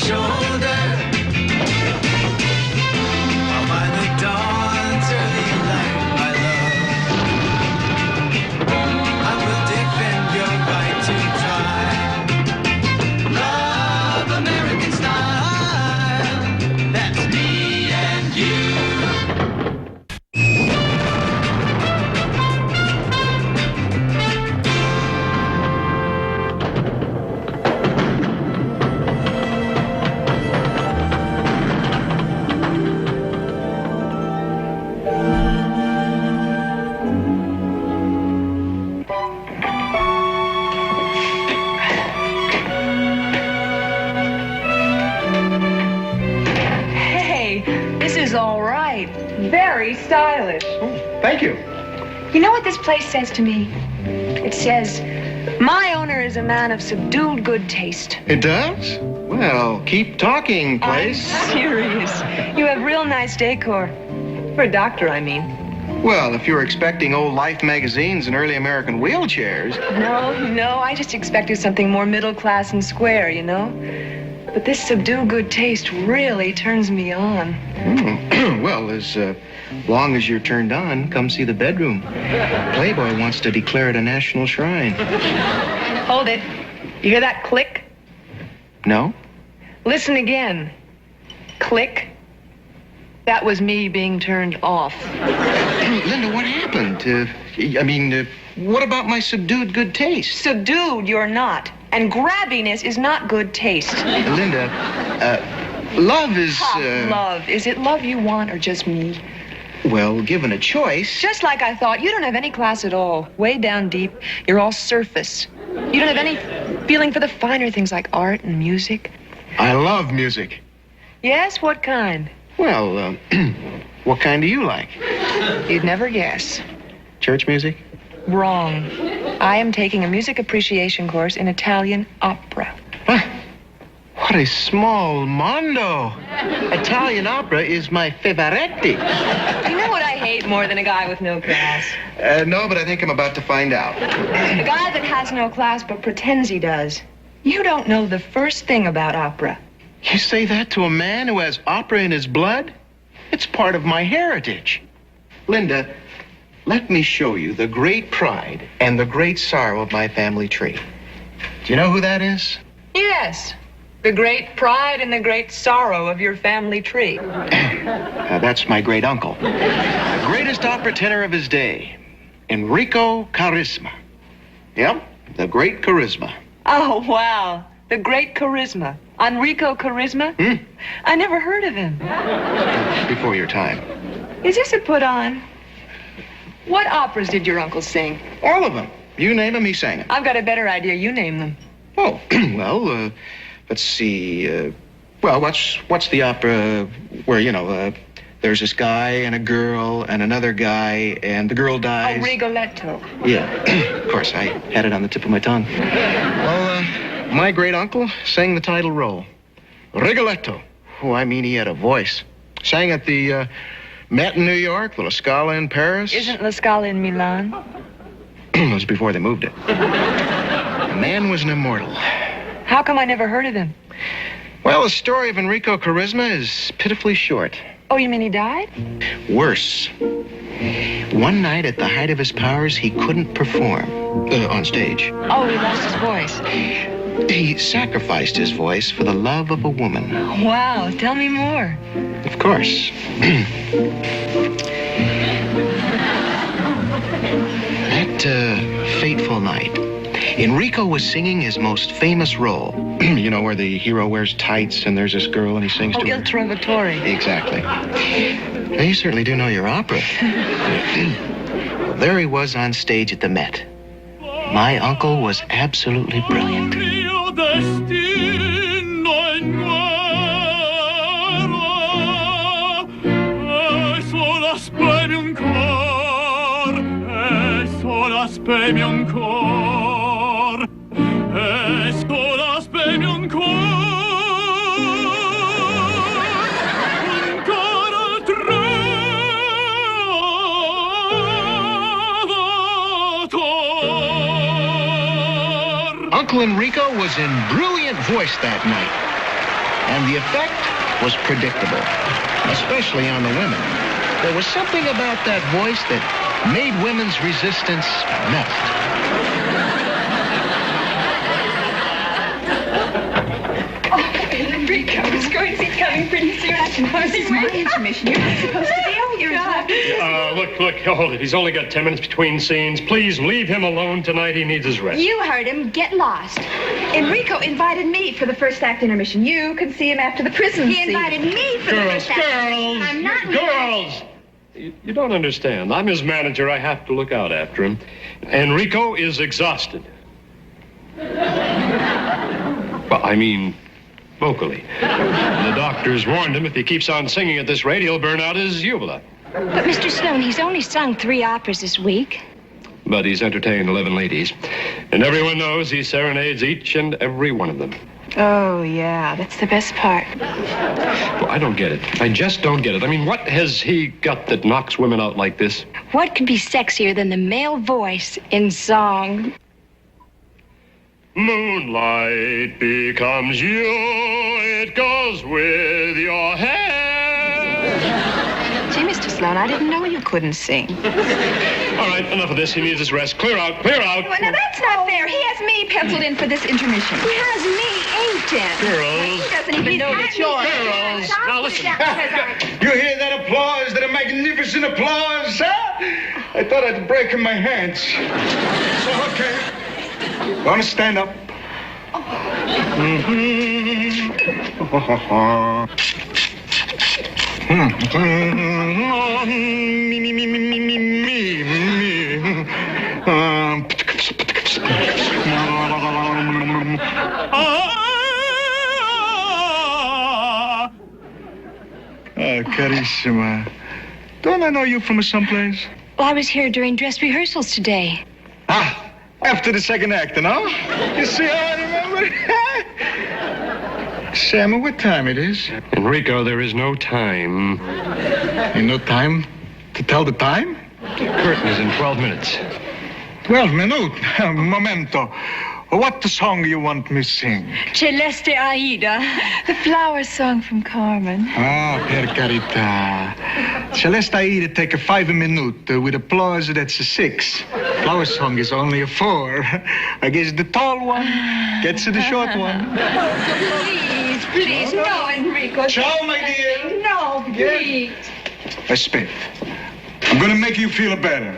shoulder. While by the dawn's early light, my love, I will defend your right to try. Love American style, that's me and you. Very stylish. Oh, thank you. You know what this place says to me? It says, my owner is a man of subdued good taste. It does? Well, keep talking, place. I'm serious. You have real nice decor. For a doctor, I mean. Well, if you're expecting old Life magazines and early American wheelchairs... No, I just expected something more middle class and square, you know? But this subdued good taste really turns me on. Well, as long as you're turned on, come see the bedroom. Playboy wants to declare it a national shrine. Hold it. You hear that click? No? Listen again. Click. That was me being turned off. Linda, what happened? What about my subdued good taste? Subdued, you're not. And grabbiness is not good taste. Linda, love is... Love. Is it love you want or just me? Well, given a choice... Just like I thought, you don't have any class at all. Way down deep, you're all surface. You don't have any feeling for the finer things like art and music. I love music. Yes? What kind? Well, what kind do you like? You'd never guess. Church music? Wrong. I am taking a music appreciation course in Italian opera. What a small mondo. Italian opera is my favoretti. You know what I hate more than a guy with no class? No, but I think I'm about to find out. A guy that has no class but pretends he does. You don't know the first thing about opera. You say that to a man who has opera in his blood? It's part of my heritage. Linda, let me show you the great pride and the great sorrow of my family tree. Do you know who that is? Yes. The great pride and the great sorrow of your family tree. That's my great uncle. The greatest opera tenor of his day, Enrico Charisma. Yep, the great charisma. Oh, wow. The great charisma. Enrico Charisma? I never heard of him. Before your time. Is this a put-on? What operas did your uncle sing? All of them. You name them, he sang them. I've got a better idea. You name them. Oh, well, let's see. What's the opera where, there's this guy and a girl and another guy and the girl dies? Oh, Rigoletto. Yeah, of course, I had it on the tip of my tongue. Well, my great uncle sang the title role. Rigoletto. Oh, I mean, he had a voice. Sang at the Met in New York, the La Scala in Paris. Isn't La Scala in Milan? It was before they moved it. The man was an immortal. How come I never heard of him? Well, the story of Enrico Charisma is pitifully short. Oh, you mean he died? Worse. One night at the height of his powers, he couldn't perform on stage. Oh, he lost his voice. He sacrificed his voice for the love of a woman. Wow, tell me more. Of course. That fateful night, Enrico was singing his most famous role. You know, where the hero wears tights and there's this girl and he sings to her. Il Trovatore. Exactly. Now, you certainly do know your opera. Well, there he was on stage at the Met. My uncle was absolutely brilliant. Uncle Enrico was in brilliant voice that night. And the effect was predictable, especially on the women. There was something about that voice that made women's resistance melt. Enrico is going to be coming pretty soon. This is my intermission. You're not supposed to be out here. Look, hold it. He's only got 10 minutes between scenes. Please leave him alone tonight. He needs his rest. You heard him. Get lost. Enrico invited me for the first act intermission. You can see him after the prison He invited me for the first act. Girls! I'm not Girls! You don't understand. I'm his manager. I have to look out after him. Enrico is exhausted. Well, I mean, vocally. The doctors warned him if he keeps on singing at this rate, he'll burn out his uvula. But, Mr. Sloan, he's only sung 3 operas this week. But he's entertained 11 ladies. And everyone knows he serenades each and every one of them. Oh, yeah, that's the best part. Well, I don't get it. I just don't get it. I mean, what has he got that knocks women out like this? What could be sexier than the male voice in song? Moonlight becomes you, it goes with your hair. Gee, Mr. Sloan, I didn't know you couldn't sing. All right, enough of this. He needs his rest. Clear out, clear out. Well, now, that's not fair. He has me penciled in for this intermission. He has me inked in. Girls. He doesn't even know that you're Girls. Now, listen. You hear that applause? That a magnificent applause, huh? I thought I'd break in my hands. So, okay. Want to stand up? Carissima. Don't I know you from someplace? Well, I was here during dress rehearsals today. Ah, after the second act, no? You see how I remember? Sam, what time it is? Enrico, there is no time. Ain't no time to tell the time? The curtain is in 12 minutes. 12 minutes. Momento. What song you want me sing? Celeste Aida, the flower song from Carmen. Ah, per carità. Celeste Aida take a 5 minute with applause that's a 6. Flower song is only a 4. I guess the tall one gets the short one. Please, no, Enrico. Ciao, my dear. No, please. Aspetta. I'm gonna make you feel better.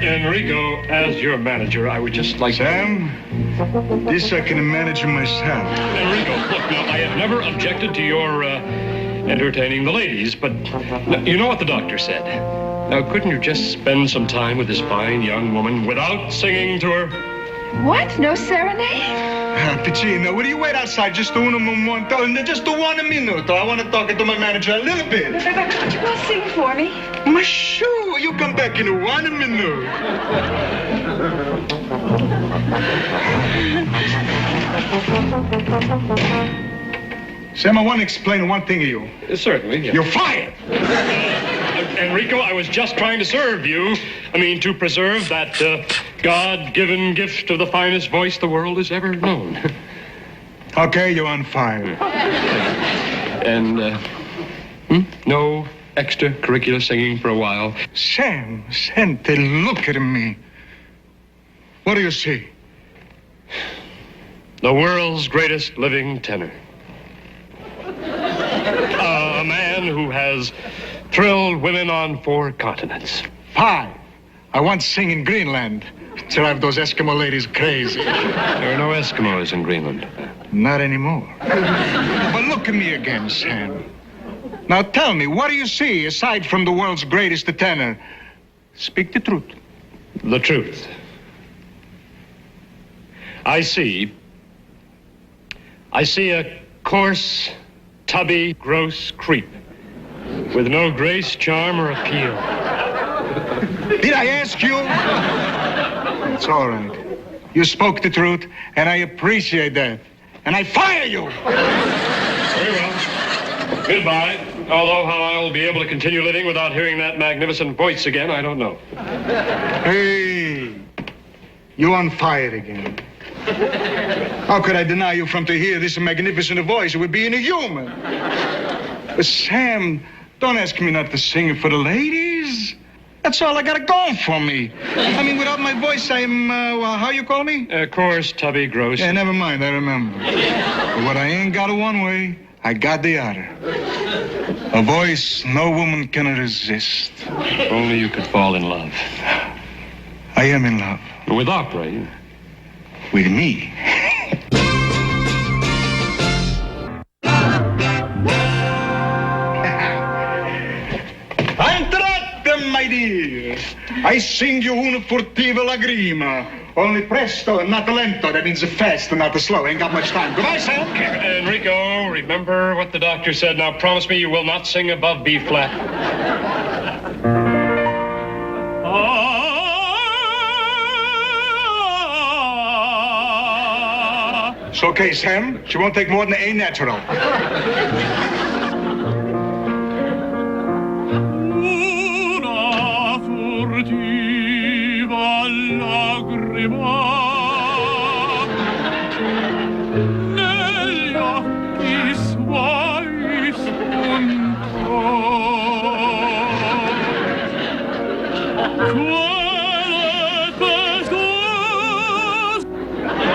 Enrico, as your manager, I would just like Sam, this I can manage myself. Enrico, look, now, I have never objected to your entertaining the ladies, but you know what the doctor said. Now, couldn't you just spend some time with this fine young woman without singing to her? What? No serenade? Piccino, will you wait outside just a minute? Just a 1 minute. I want to talk to my manager a little bit. Would you go sing for me? My sure, you come back in 1 minute. Sam, I want to explain one thing to you. Certainly. Yes. You're fired. Enrico, I was just trying to serve you. I mean, to preserve that God-given gift of the finest voice the world has ever known. Okay, you're on fire. And, no extracurricular singing for a while. Sam, Santa, look at me. What do you see? The world's greatest living tenor. A man who has thrilled women on 4 continents. 5. I once sing in Greenland. Drive those Eskimo ladies crazy. There are no Eskimos in Greenland. Not anymore. But look at me again, Sam. Now tell me, what do you see aside from the world's greatest tenor? Speak the truth. The truth. I see a coarse, tubby, gross creep with no grace, charm, or appeal. Did I ask you? It's all right. You spoke the truth, and I appreciate that. and I fire you. Very well. Goodbye. Although how I'll be able to continue living without hearing that magnificent voice again, I don't know. Hey, you on fire again. How could I deny you from to hear this magnificent voice? It would be inhuman. But Sam, don't ask me not to sing it for the ladies. That's all I got going for me. I mean, without my voice, I'm, how you call me? Coarse, tubby, gross. Yeah, never mind, I remember. But what I ain't got one way, I got the other. A voice no woman can resist. If only you could fall in love. I am in love. With opera, you. With me. Entrate, my dear. I sing you una furtiva lagrima. Only presto and not lento. That means fast and not slow. Ain't got much time. Goodbye, Sam. Enrico, remember what the doctor said. Now promise me you will not sing above B flat. It's okay, Sam. She won't take more than A natural. Una furtiva lagrima negli occhi suoi spuntò. Quale pestos per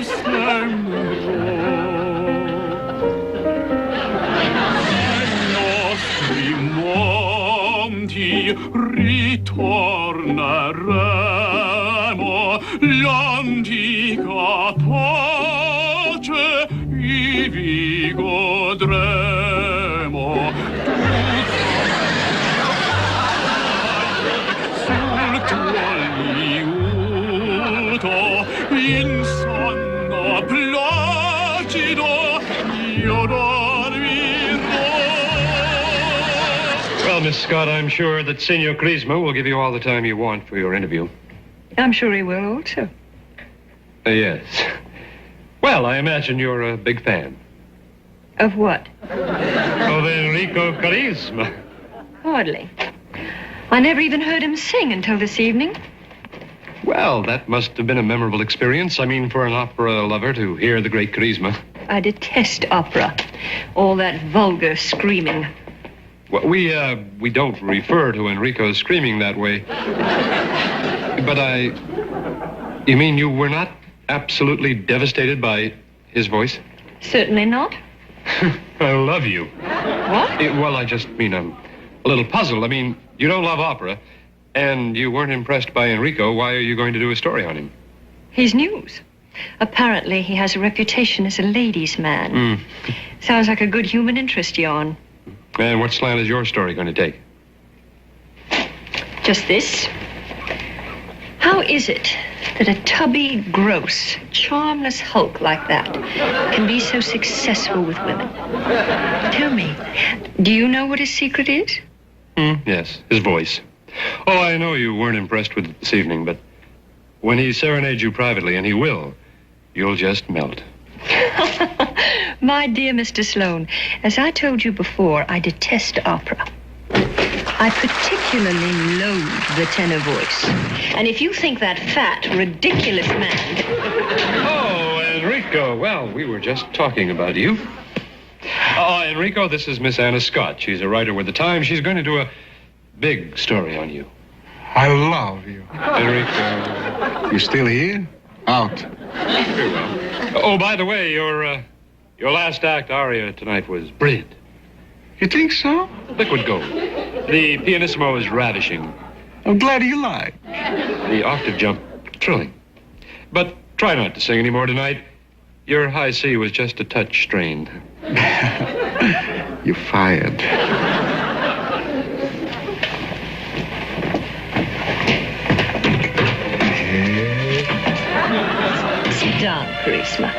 sempre ai nostri monti ritorneremo, l'antica pace ivi godremo. Sul tuo liuto in sonno placido io dormirò. Well, Miss Scott, I'm sure that Signor Crisma will give you all the time you want for your interview. I'm sure he will also. Yes. Well, I imagine you're a big fan. Of what? Of Enrico Carisma. Hardly. I never even heard him sing until this evening. Well, that must have been a memorable experience. I mean, for an opera lover to hear the great Carisma. I detest opera. All that vulgar screaming. Well, we don't refer to Enrico's screaming that way. But you mean you were not absolutely devastated by his voice? Certainly not. I love you. What? Well, I just mean I'm a little puzzled. I mean, you don't love opera, and you weren't impressed by Enrico. Why are you going to do a story on him? He's news. Apparently, he has a reputation as a ladies' man. Sounds like a good human interest yarn. And what slant is your story going to take? Just this. How is it that a tubby, gross, charmless hulk like that can be so successful with women? Tell me, do you know what his secret is? Yes, his voice. Oh, I know you weren't impressed with it this evening, but when he serenades you privately, and he will, you'll just melt. My dear Mr. Sloane, as I told you before, I detest opera. I particularly loathe the tenor voice. And if you think that fat, ridiculous man... Oh, Enrico. Well, we were just talking about you. Enrico, this is Miss Anna Scott. She's a writer with the Times. She's going to do a big story on you. I love you. Enrico. You still here? Out. Very well. Oh, by the way, your last act aria tonight was brilliant. You think so? Liquid gold. The pianissimo is ravishing. I'm glad you like. The octave jump, thrilling. But try not to sing any more tonight. Your high C was just a touch strained. You're fired. Sit down, Charisma.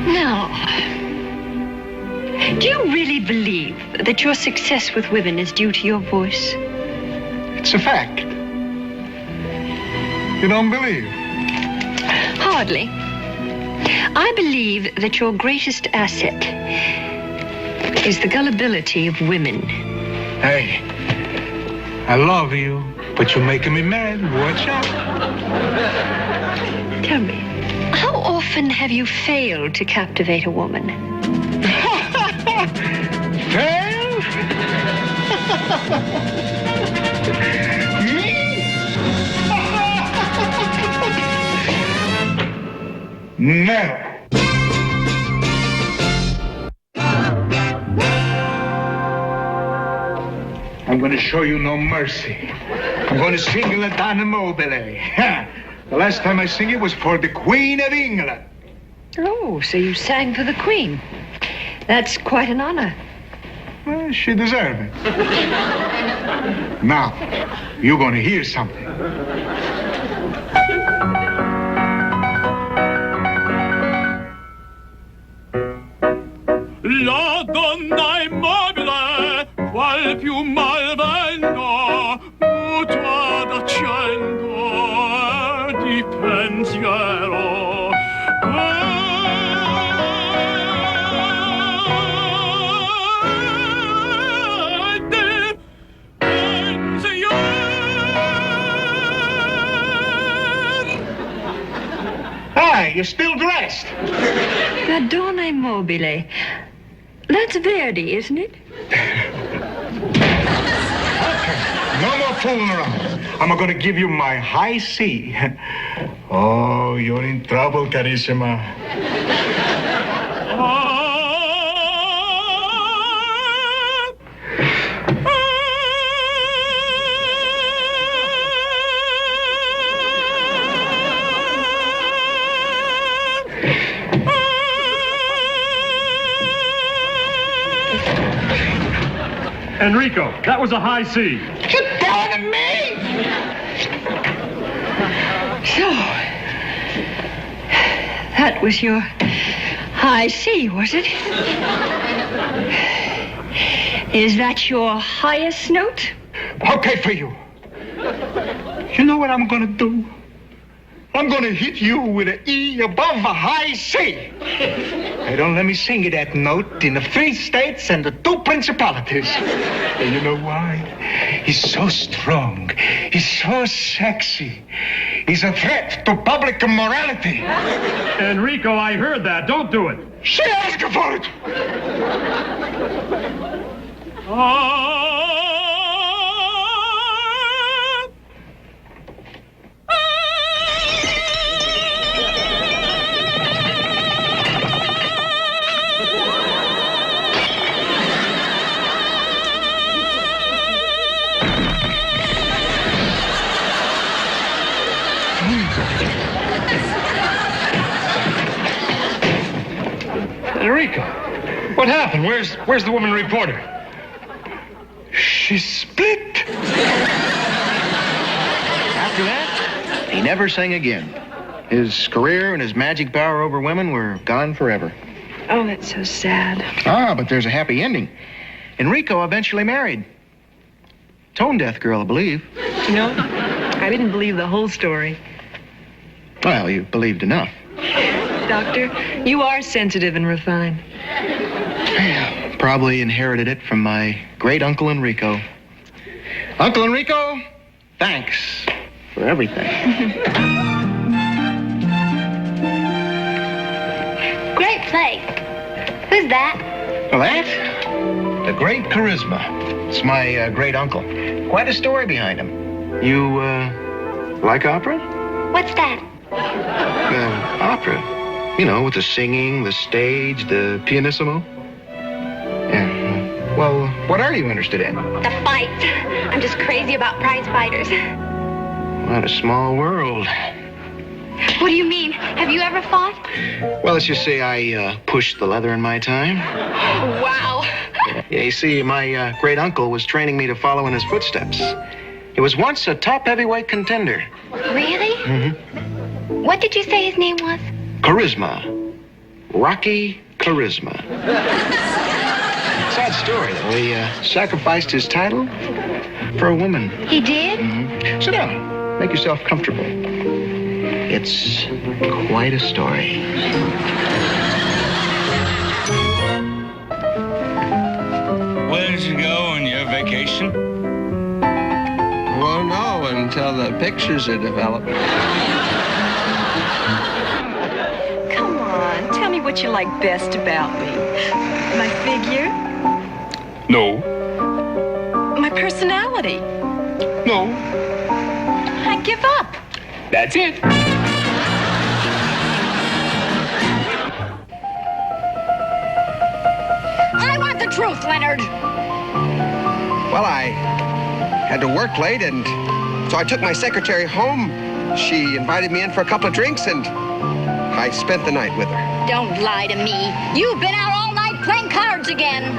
Now, you really believe that your success with women is due to your voice? It's a fact. You don't believe? Hardly. I believe that your greatest asset is the gullibility of women. Hey, I love you, but you're making me mad. Watch out. Tell me, how often have you failed to captivate a woman? Fail? Me? Never. I'm going to show you no mercy. I'm going to sing La Donna Mobile. The last time I sang it was for the Queen of England. Oh, so you sang for the Queen. That's quite an honor. Well, she deserved it. Now, you're going to hear something. La donna immobile, qual più mal venga, muta d'accento di pensiero. Di pensiero. Hi, you're still dressed. Madonna Immobile. That's Verdi, isn't it? No more fooling around. I'm going to give you my high C. Oh, you're in trouble, Carissima. Enrico, that was a high C. Get down to me! So, that was your high C, was it? Is that your highest note? Okay for you. You know what I'm going to do? I'm going to hit you with an E above a high C. They don't let me sing that note in the 3 states and the 2 principalities. And you know why? He's so strong. He's so sexy. He's a threat to public morality. Enrico, I heard that. Don't do it. She asked for it. Enrico, what happened? Where's the woman reporter? She split. After that, he never sang again. His career and his magic power over women were gone forever. Oh, that's so sad. Ah, but there's a happy ending. Enrico eventually married. Tone deaf girl, I believe. You know, I didn't believe the whole story. Well, you believed enough. Doctor, you are sensitive and refined. Yeah, probably inherited it from my great Uncle Enrico. Uncle Enrico, thanks for everything. Great play. Who's that? Well, that? The great Charisma. It's my great uncle. Quite a story behind him. You, like opera? What's that? Opera. You know, with the singing, the stage, the pianissimo. Yeah. Well, what are you interested in? The fights. I'm just crazy about prize fighters. What a small world. What do you mean? Have you ever fought? Well, let's just say I pushed the leather in my time. Wow. Yeah, you see, my great uncle was training me to follow in his footsteps. He was once a top heavyweight contender. Really? Mm-hmm. What did you say his name was? Charisma. Rocky Charisma. sad story, though. He sacrificed his title for a woman. He did? Mm-hmm. Sit down. Make yourself comfortable. It's quite a story. Where did you go on your vacation? Won't know until the pictures are developed. Come on, tell me what you like best about me. My figure? No. My personality? No. I give up. That's it. I want the truth, Leonard. Well, I had to work late, and so I took my secretary home. She invited me in for a couple of drinks, and I spent the night with her. Don't lie to me. You've been out all night playing cards again.